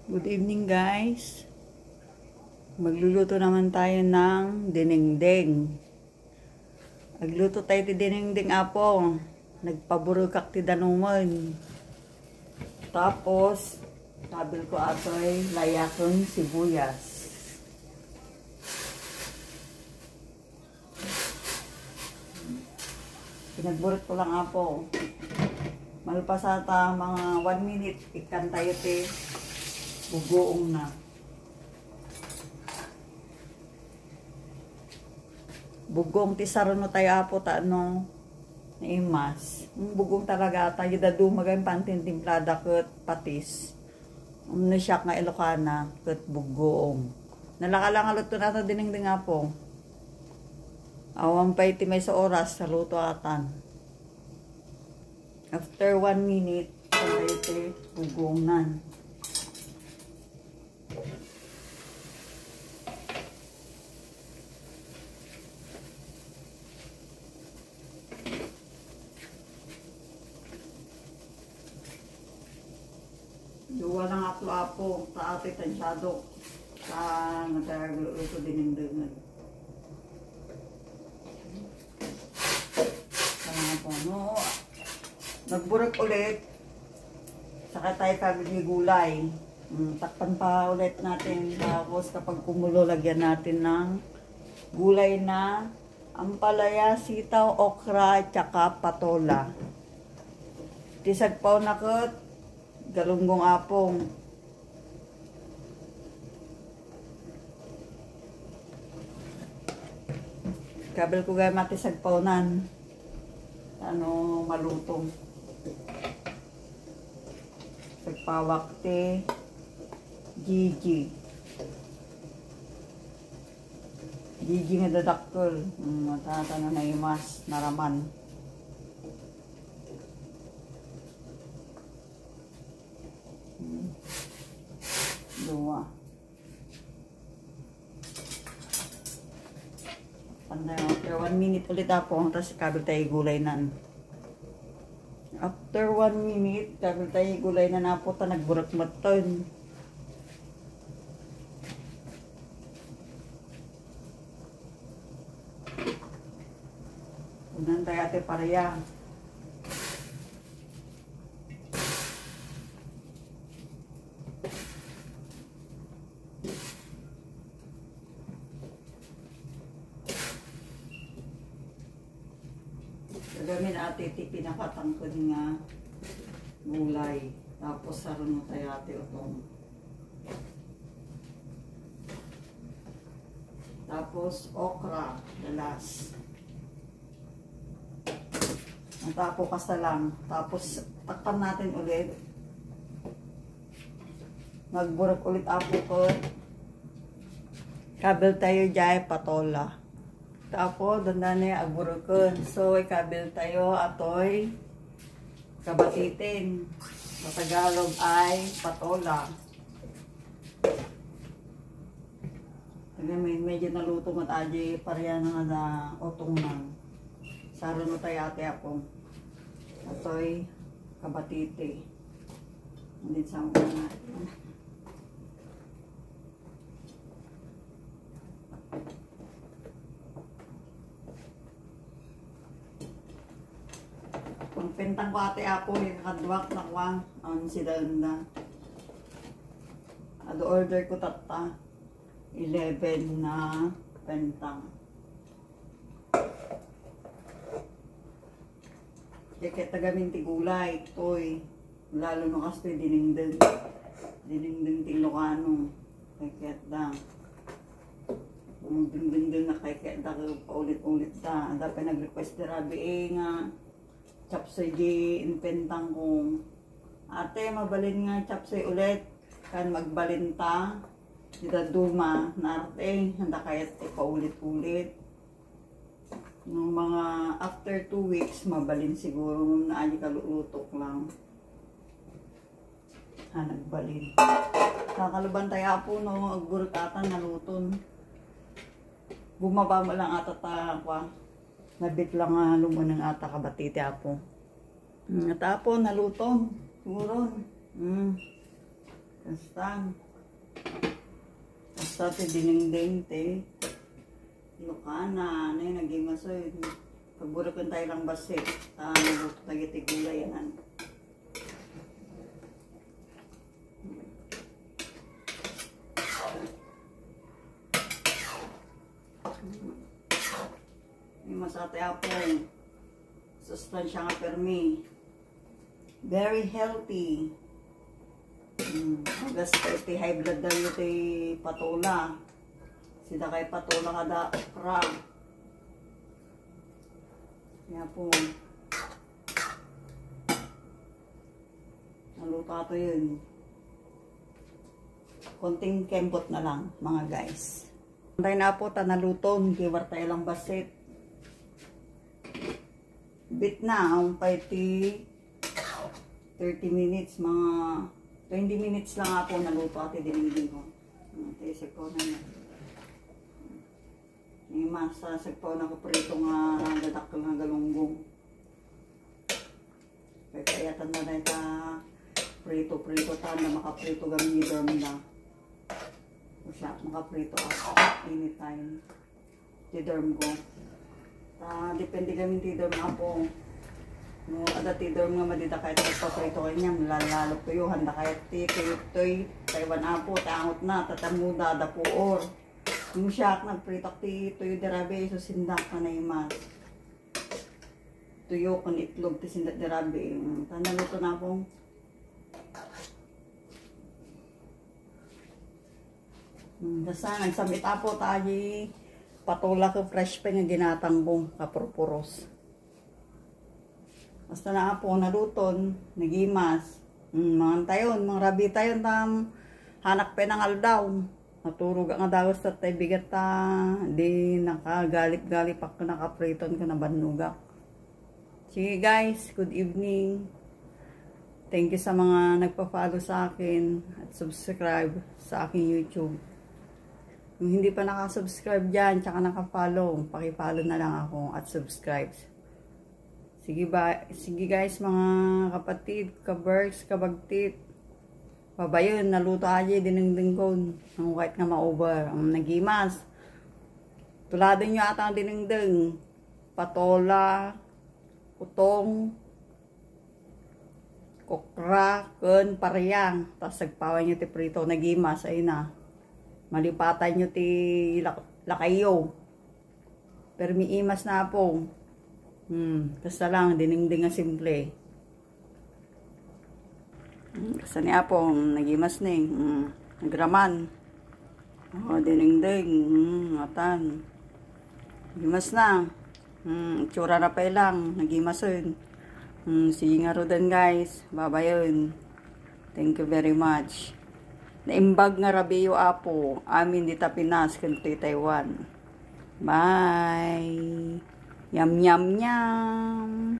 Good evening guys. Magluluto naman tayo ng dinengdeng. Agluto tayo ti dinengdeng apo. Nagpaburukak ti danuman. Tapos, sabil ko ato'y layakon sibuyas. Pinagburot ko lang apo. Malpasata mga 1 minute. Ikan tayo ti bugoong na. Bugong ti saruno tayo apo ta ano na imas. Bugong talaga tayo dadu magay pantintimplada ket patis. Na siya nga Ilocana ket bugong. Nalakalang alot to nato dinengdeng apo. Awang pa iti may sa oras sa luto atan. After 1 minute, tayo iti bugong nan. Duwa lang apo sa ate tansyado sa nagkaguluto dinengdengan. Apo, no, nagburek ulit. Saka tayo kagad ni gulay. Takpan pa ulit natin. Tapos kapag kumulo, lagyan natin ng gulay na ampalaya, sitaw, okra, tsaka patola. Tisagpaw na ket galunggong apong. Kabel ko gaya matisagpaw nan. Ano malutong. Sagpawak te Gigi nga dadakkel. Matata na naimas naraman. Dua. Panday, after 1 minute ulit ako, tapos kabel tayo gulay nan. After 1 minute, kabel tayo gulay na napo, nagburak maton. Unan tayo ate paraya. Gamin ate iti pinakatangkod nga gulay. Tapos saruno tayo ate utong. Tapos okra, dalas. Tapo kasta lang. Tapos takpan natin ulit. Magburok ulit apo ko. Kabel tayo dyan, patola. Tapos, dandan na agburukon. So, ikabil tayo atoy kabatitin. Sa Tagalog ay patola. Medyo naluto mat aji pareha na nga otong nang. Saro no tayo ate ako. Atoy kabatite. Hindi sa mga pentang ko ate apo yung kadwak na kwang ang sila na ado order ko tata 11 na pentang kaya tagamin ti gulay toy lalo no kastoy dinengdeng ti Ilocano kaya da dingding na kaya da paulit-ulit da dapat nag-request na rabi nga chapsoy di impentang kong ate mabalin nga chapsoy ulit kan magbalinta di duma na arte handa kayat paulit-ulit nung mga after 2 weeks mabalin siguro na aji kalulutok lang nagbalin kakaluban tayo po no agburutatan naluton bumaba mo lang ata ta kwa nabit lang nga lumunang ata kabatite apo. At apo, naluto. Siguro. Basta ti dinengdeng te. Lukana, naging masoy. Pagburakan tayo lang basit. Nagiti gulay yan. May masate apong. Sustansya nga permi. Very healthy. Agas ti high blood daw yung ti patula. Sida kay patula ka da crab. Kaya po. Naluto ito yun. Konting kembot na lang mga guys. Antay na po ta naluto. Hindi wartay lang basit. Bit na. Ang 30 minutes. Mga 20 minutes lang ako naluto ate dinigin ko. Isip ko na yan. May masasag po na ko prito nga dadakil nga galunggong. Kaya tanda na ita prito tanda makaprito gamit dorm na. O siya makaprito ako anytime. Tidorm ko. Depende gamit tidorm ako. No, ada tidor nga madida kahit paprito kanya, malalalo ko yun, handa kahit toy, Taiwan apo, tangot na, tatamuda, dapuor. Yung siyak, nagpritok toy derabe, so sindak ka na yung mas. Tuyo kung itlog, ti sindak derabe. Tanaluto na po. Basta, nagsamit apo tayo, patula ko fresh pa nga ginatang kong kapurpuros. Basta na po, naluton, nagimas. Mga tayon, mga rabi tayon, hanak pa ng aldaw. Naturog nga daw sa tayo bigat di nakagalip-galip ako nakapriton ko na banugak. Sige guys, good evening. Thank you sa mga nagpa-follow sa akin at subscribe sa aking YouTube. Kung hindi pa nakasubscribe dyan, tsaka naka-follow, paki-follow na lang ako at subscribe. Sige guys mga kapatid, kaberks, kabagtit. Babayon, naluto aja dinengdengkon. Ang kahit nga ma-over. Ang nagimas. Tulado nyo ata ang dinengdeng. Patola, utong, kokra, kun, pariyang. Tapos nagpawan nyo ti prito, nagimas. Ayun na. Malipatan nyo ti lakayo. Pero may imas na po. Basta lang, dinengdeng nga simple. Basta niya po, nagimas na nagraman. Dinengdeng, atan. Nagimas na. Tsura na pa lang, nagimas yun. Sige nga rodan guys, babayon. Thank you very much. Naimbag nga rabiyo apo, amin dita Pinas, kanto Taiwan. Bye! Yum, yum, yum.